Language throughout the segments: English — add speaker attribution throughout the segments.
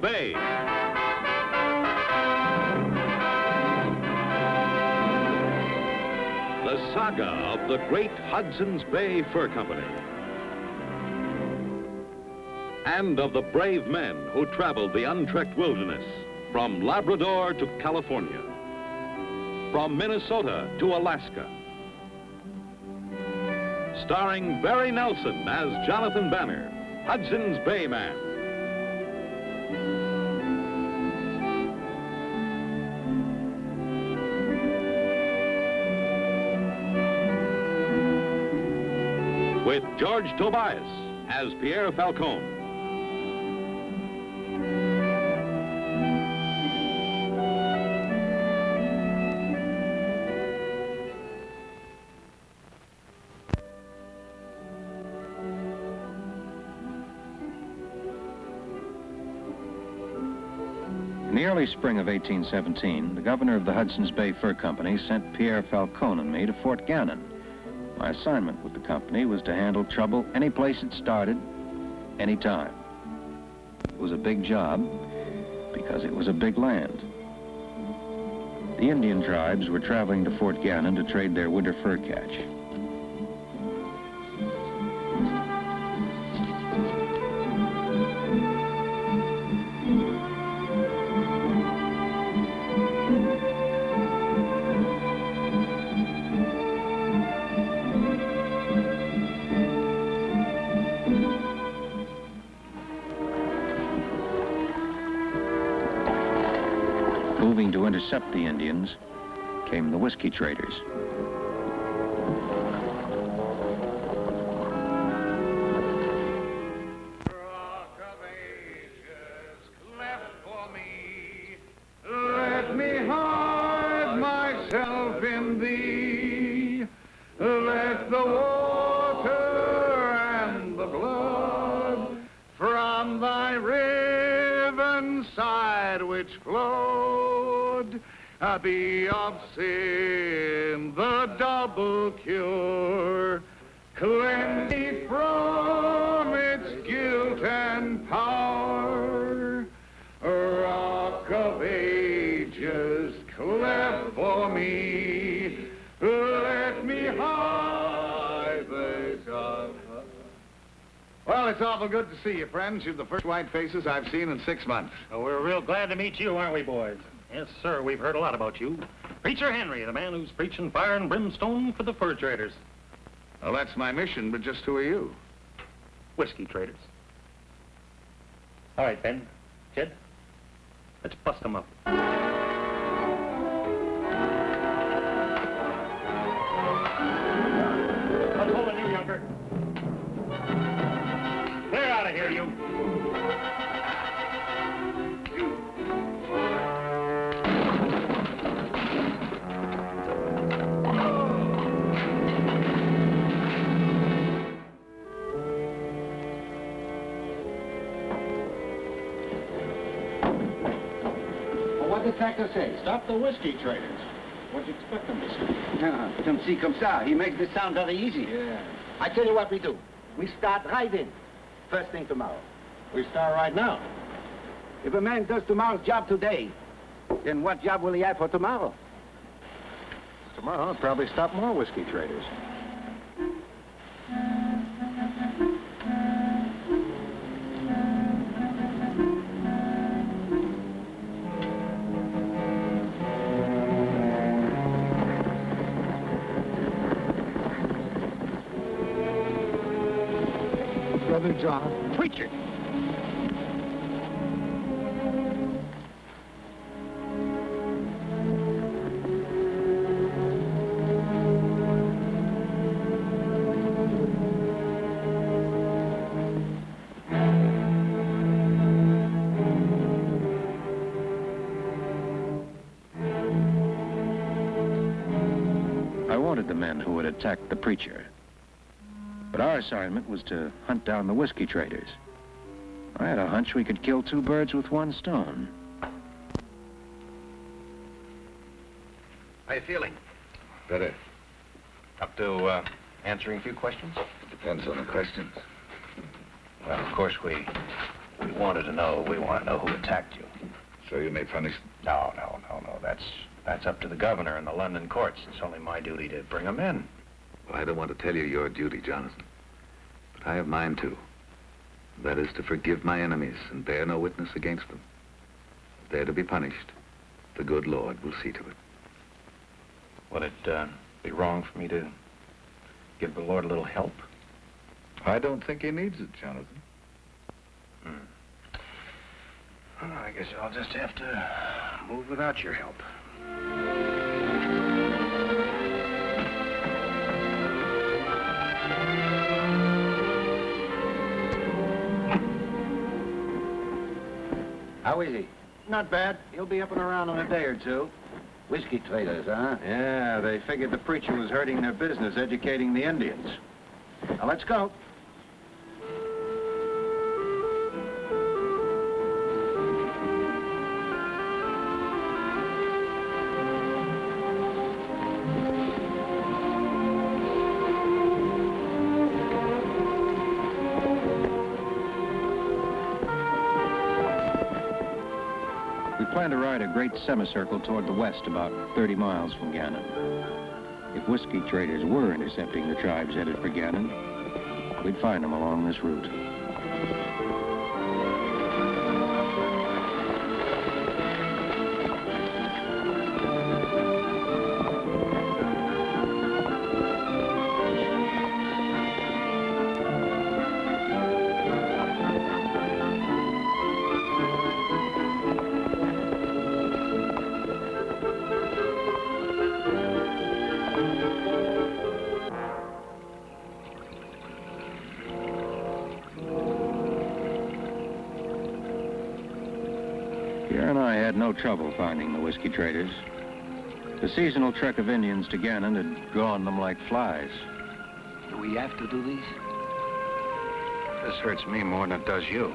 Speaker 1: Bay. The saga of the great Hudson's Bay Fur Company. And of the brave men who traveled the untrekked wilderness from Labrador to California, from Minnesota to Alaska. Starring Barry Nelson as Jonathan Banner, Hudson's Bay Man. With George Tobias as Pierre Falcon.
Speaker 2: In the early spring of 1817, the governor of the Hudson's Bay Fur Company sent Pierre Falcon and me to Fort Gannon. My assignment with the company was to handle trouble any place it started, any time. It was a big job because it was a big land. The Indian tribes were traveling to Fort Gannon to trade their winter fur catch. Moving to intercept the Indians came the whiskey traders.
Speaker 3: Rock of ages cleft for me, let me hide myself in thee, let the water and the blood from thy riven side which flowed be of sin the double cure, cleanse me from its guilt and power. Rock of ages cleft for me, let me hide myself. Well, it's awful good to see you, friends. You're the first white faces I've seen in 6 months.
Speaker 4: Well, we're real glad to meet you, aren't we, boys? Yes, sir, we've heard a lot about you. Preacher Henry, the man who's preaching fire and brimstone for the fur traders.
Speaker 3: Well, that's my mission, but just who are you?
Speaker 4: Whiskey traders. All right, Ben, Kid, let's bust them up. What's holding you, Younger? Clear out of here, you.
Speaker 5: What did Thacker say?
Speaker 2: Stop the whiskey traders. What do you expect them to say?
Speaker 5: Comme ci, comme ça. He makes this sound very easy.
Speaker 2: Yeah.
Speaker 5: I tell you what we do. We start right in. First thing tomorrow.
Speaker 2: We start right now.
Speaker 5: If a man does tomorrow's job today, then what job will he have for tomorrow?
Speaker 2: Tomorrow, I'll probably stop more whiskey traders.
Speaker 5: Brother John.
Speaker 2: Preacher! I wanted the men who had attacked the preacher. But our assignment was to hunt down the whiskey traders. I had a hunch we could kill 2 birds with 1 stone.
Speaker 6: How you feeling?
Speaker 3: Better.
Speaker 6: Up to answering a few questions?
Speaker 3: Depends on the questions.
Speaker 6: Well, of course, we
Speaker 2: wanted to know. We want to know who attacked you.
Speaker 3: So you may punish...
Speaker 2: No. That's up to the governor and the London courts. It's only my duty to bring them in.
Speaker 3: Well, I don't want to tell you your duty, Jonathan. But I have mine, too. That is to forgive my enemies and bear no witness against them. If they're to be punished, the good Lord will see to it.
Speaker 2: Would it be wrong for me to give the Lord a little help?
Speaker 3: I don't think he needs it, Jonathan.
Speaker 2: Well, I guess I'll just have to move without your help.
Speaker 5: How is he?
Speaker 2: Not bad. He'll be up and around in a day or two.
Speaker 5: Whiskey traders, huh?
Speaker 2: Yeah, they figured the preacher was hurting their business, educating the Indians. Now, let's go. We plan to ride a great semicircle toward the west, about 30 miles from Gannon. If whiskey traders were intercepting the tribes headed for Gannon, we'd find them along this route. Pierre and I had no trouble finding the whiskey traders. The seasonal trek of Indians to Gannon had drawn them like flies.
Speaker 5: Do we have to do these?
Speaker 2: This hurts me more than it does you.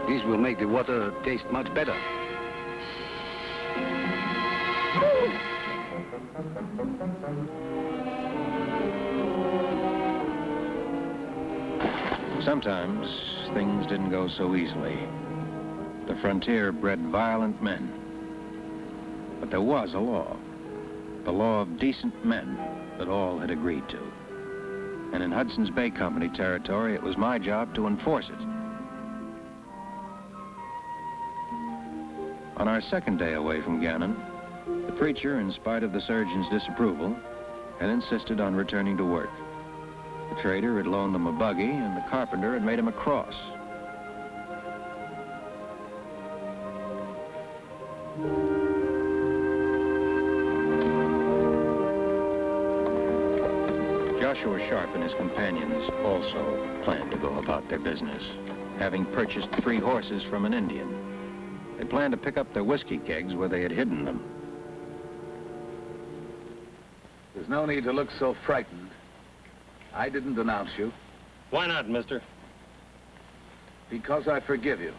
Speaker 5: These will make the water taste much better.
Speaker 2: Sometimes things didn't go so easily. The frontier bred violent men. But there was a law. The law of decent men that all had agreed to. And in Hudson's Bay Company territory, it was my job to enforce it. On our second day away from Gannon, the preacher, in spite of the surgeon's disapproval, had insisted on returning to work. The trader had loaned them a buggy, and the carpenter had made him a cross. Joshua Sharp and his companions also planned to go about their business, having purchased 3 horses from an Indian. They planned to pick up their whiskey kegs where they had hidden them.
Speaker 3: There's no need to look so frightened. I didn't denounce you.
Speaker 4: Why not, mister?
Speaker 3: Because I forgive you.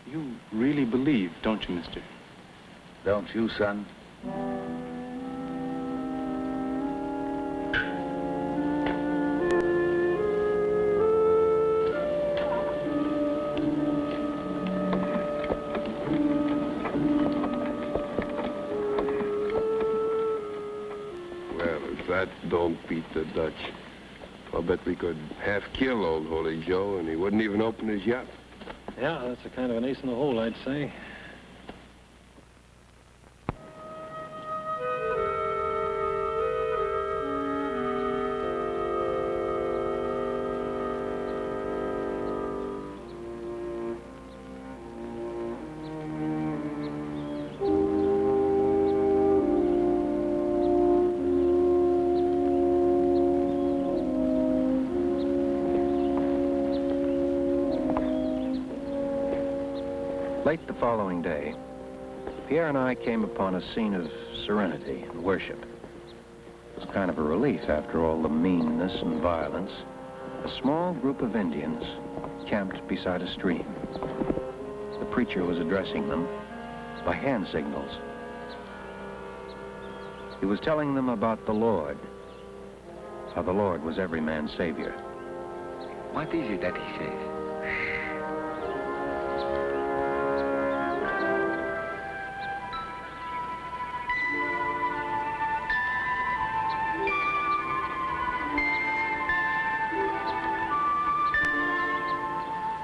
Speaker 7: You really believe, don't you, mister?
Speaker 3: Don't you, son?
Speaker 8: That don't beat the Dutch. I'll bet we could half kill old Holy Joe and he wouldn't even open his yacht.
Speaker 4: Yeah, that's a kind of an ace in the hole, I'd say.
Speaker 2: Late the following day, Pierre and I came upon a scene of serenity and worship. It was kind of a relief after all the meanness and violence. A small group of Indians camped beside a stream. The preacher was addressing them by hand signals. He was telling them about the Lord, how the Lord was every man's savior.
Speaker 3: What is it that he says?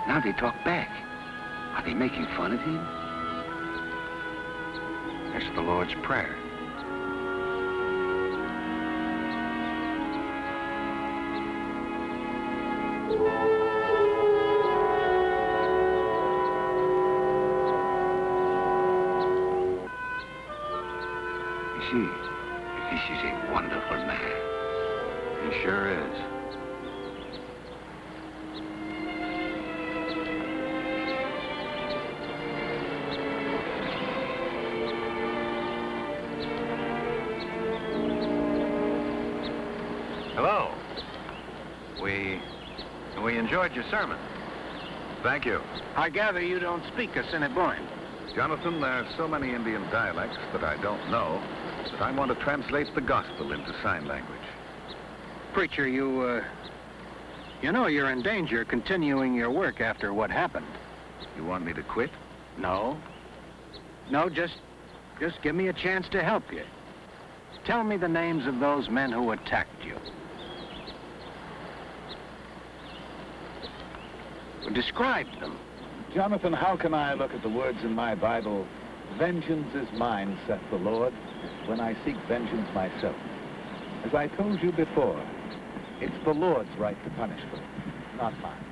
Speaker 3: Now they talk back. Are they making fun of him?
Speaker 2: It's the Lord's Prayer.
Speaker 3: You see, this is a wonderful man.
Speaker 2: He sure is.
Speaker 6: Hello. We enjoyed your sermon. Thank you.
Speaker 5: I gather you don't speak a Cinespace.
Speaker 3: Jonathan, there are so many Indian dialects that I don't know that I want to translate the gospel into sign language.
Speaker 5: Preacher, you know you're in danger continuing your work after what happened.
Speaker 3: You want me to quit?
Speaker 5: No. No, just give me a chance to help you. Tell me the names of those men who attacked you. Describe them.
Speaker 9: Jonathan, how can I look at the words in my Bible, vengeance is mine, saith the Lord, when I seek vengeance myself? As I told you before, it's the Lord's right to punish them, not mine.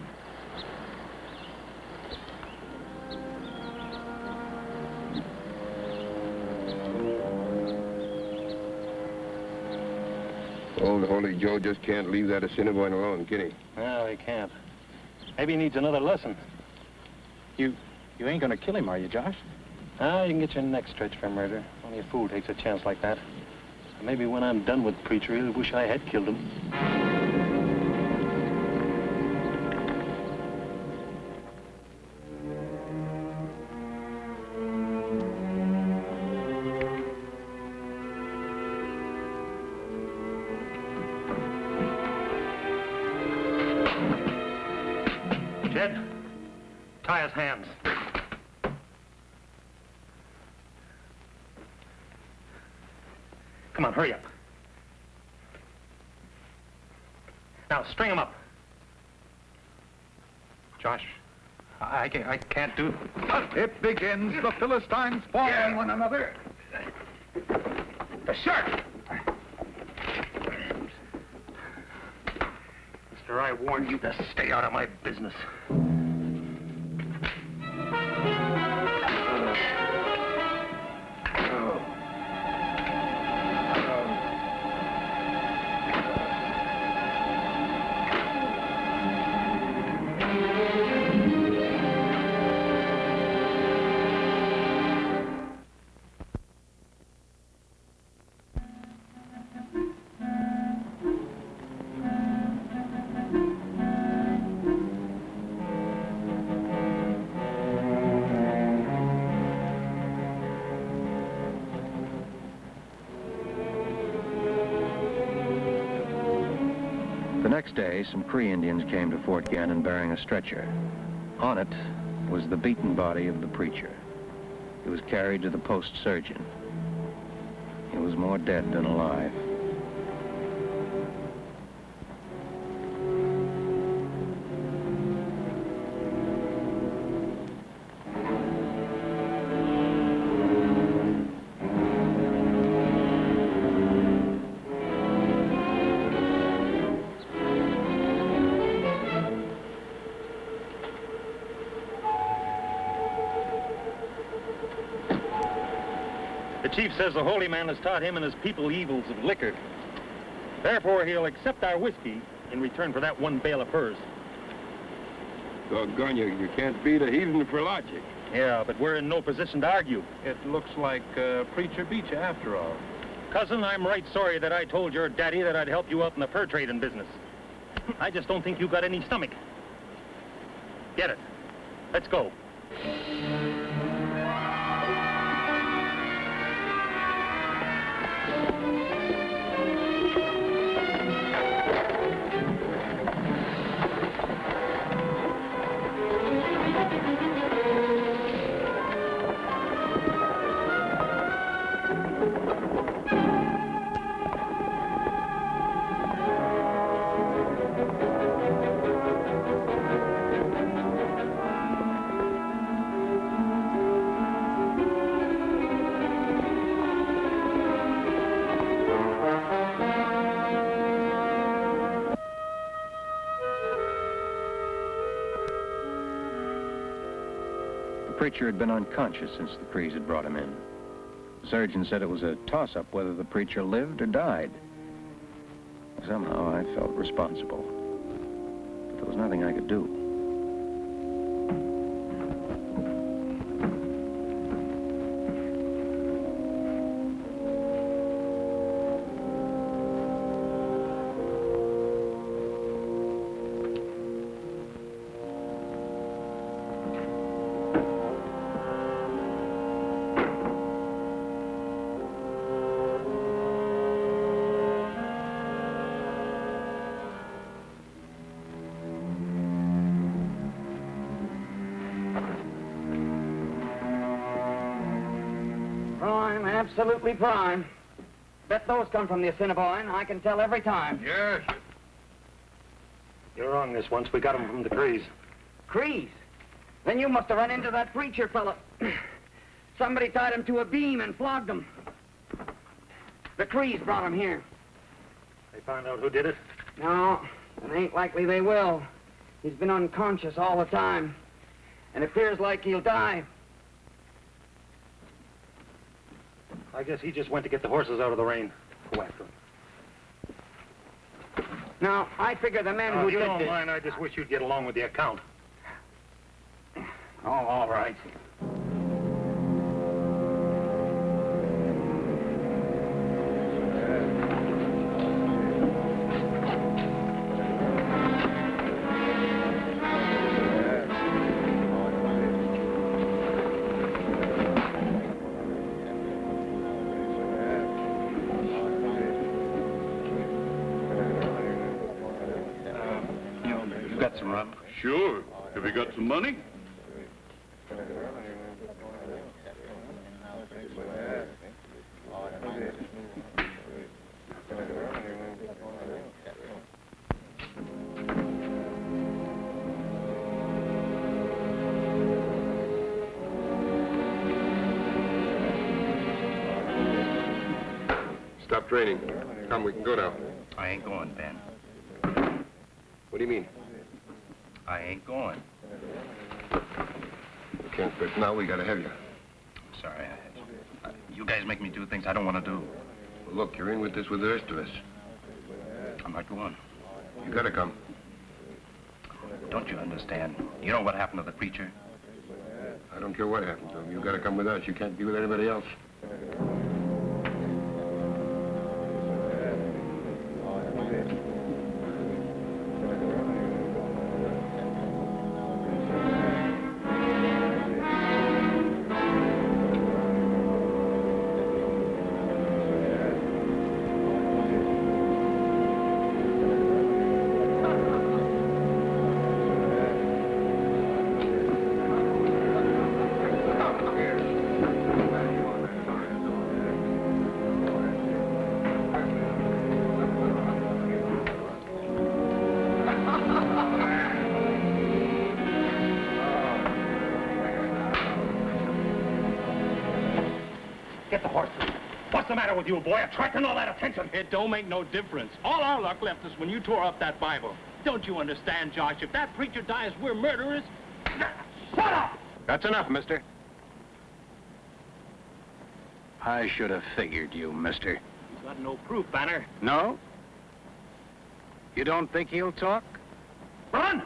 Speaker 8: Old Holy Joe just can't leave that Assiniboine alone, can he?
Speaker 4: No, he can't. Maybe he needs another lesson.
Speaker 5: You ain't gonna kill him, are you, Josh?
Speaker 4: Ah, you can get your neck stretched for murder. Only a fool takes a chance like that. Maybe when I'm done with Preacher, he'll wish I had killed him. Jed, tie his hands. Come on, hurry up. Now, string him up. Josh, I can't do...
Speaker 3: It begins. The Philistines fall on one another.
Speaker 4: The shark! Mister, I warned you to stay out of my business.
Speaker 2: The next day, some Cree Indians came to Fort Gannon bearing a stretcher. On it was the beaten body of the preacher. He was carried to the post surgeon. He was more dead than alive.
Speaker 4: The chief says the holy man has taught him and his people evils of liquor. Therefore, he'll accept our whiskey in return for that one bale of furs.
Speaker 8: Doggone you, you can't beat a heathen for logic.
Speaker 4: Yeah, but we're in no position to argue.
Speaker 7: It looks like Preacher beat you after all.
Speaker 4: Cousin, I'm right sorry that I told your daddy that I'd help you out in the fur trading business. I just don't think you got any stomach. Get it. Let's go.
Speaker 2: The preacher had been unconscious since the Crees had brought him in. The surgeon said it was a toss-up whether the preacher lived or died. Somehow I felt responsible, but there was nothing I could do.
Speaker 10: Absolutely prime. Bet those come from the Assiniboine. I can tell every time.
Speaker 8: Yes.
Speaker 4: You're wrong this once. We got them from the Crees.
Speaker 10: Crees? Then you must have run into that preacher fella. Somebody tied him to a beam and flogged him. The Crees brought him here.
Speaker 4: They found out who did it?
Speaker 10: No, it ain't likely they will. He's been unconscious all the time. And it appears like he'll die.
Speaker 4: I guess he just went to get the horses out of the rain. Go after him.
Speaker 10: Now, I figure the men who
Speaker 4: if you
Speaker 10: did
Speaker 4: don't
Speaker 10: this...
Speaker 4: mind, I just wish you'd get along with the account.
Speaker 10: Oh, all right.
Speaker 7: Some rum?
Speaker 1: Sure. Have you got some money?
Speaker 8: Stop training. Come, we can go now.
Speaker 7: I ain't going, Ben.
Speaker 8: What do you mean?
Speaker 7: I ain't going.
Speaker 8: We can't quit now. We gotta have you.
Speaker 7: I'm sorry. You guys make me do things I don't want to do.
Speaker 8: Well, look, you're in with this with the rest of us.
Speaker 7: I'm not going.
Speaker 8: You gotta come.
Speaker 7: Don't you understand? You know what happened to the preacher?
Speaker 8: I don't care what happened to him. You gotta come with us. You can't be with anybody else.
Speaker 4: Get the horses. What's the matter with you, boy? Attracting all that attention.
Speaker 11: It don't make no difference. All our luck left us when you tore up that Bible. Don't you understand, Josh? If that preacher dies, we're murderers.
Speaker 4: Shut up!
Speaker 5: That's enough, mister. I should have figured you, mister.
Speaker 11: He's got no proof, Banner.
Speaker 5: No? You don't think he'll talk?
Speaker 4: Run!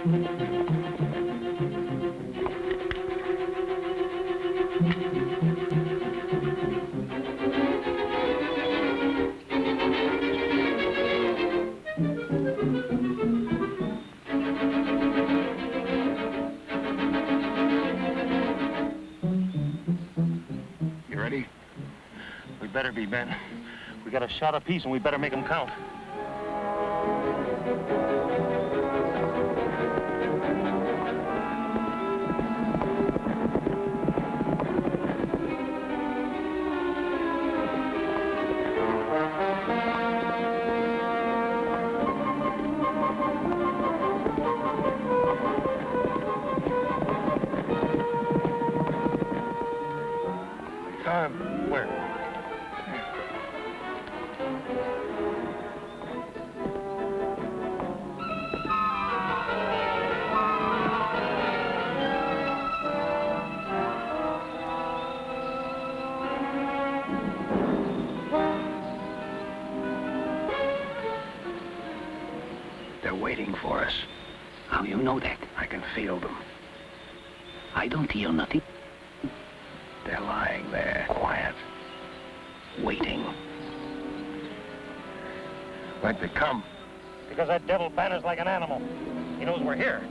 Speaker 4: You ready? We better be, Ben. We got a shot apiece, and we better make them count. Where?
Speaker 5: They're waiting for us.
Speaker 10: How you know that?
Speaker 5: I can feel them.
Speaker 10: I don't hear nothing.
Speaker 5: They're lying there, quiet, waiting. Where'd they come?
Speaker 4: Because that devil Banner's like an animal. He knows we're here.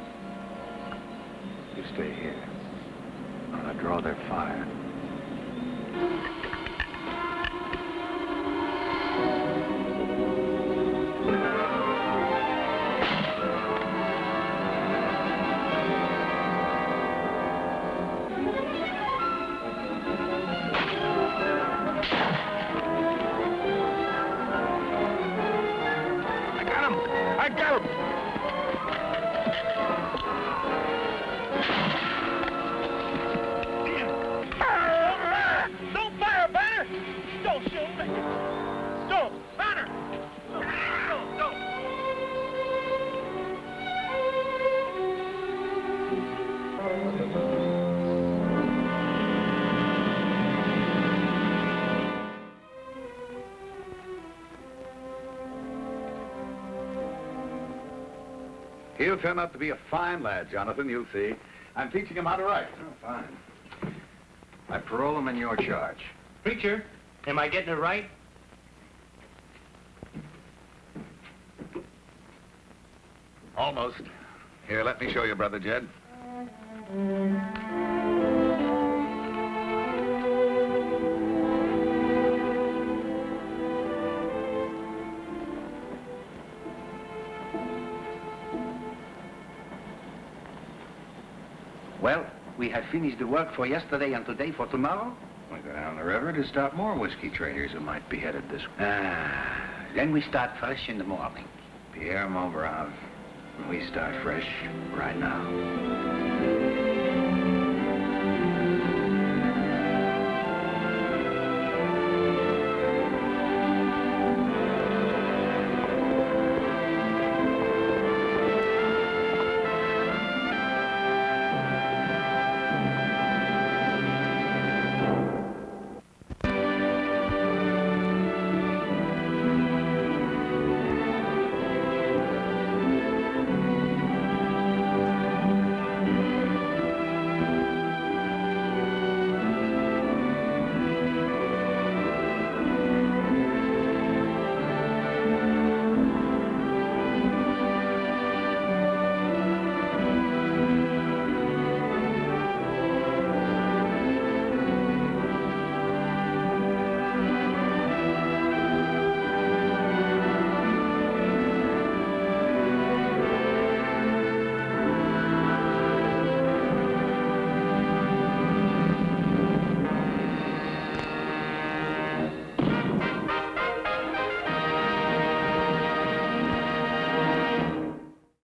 Speaker 5: You stay here. I'm gonna draw their fire.
Speaker 4: I got him! Don't fire, Banner! Don't shoot me! Don't! Banner! Don't!
Speaker 3: He'll turn out to be a fine lad, Jonathan, you'll see. I'm teaching him how to write.
Speaker 7: Oh, fine. I parole him in your charge.
Speaker 4: Preacher, am I getting it right?
Speaker 3: Almost. Here, let me show you, Brother Jed.
Speaker 7: Well, we have finished the work for yesterday and today for tomorrow. We go down the river to stop more whiskey traders who might be headed this way.
Speaker 10: Then we start fresh in the morning.
Speaker 7: Pierre Monbrave. We start fresh right now.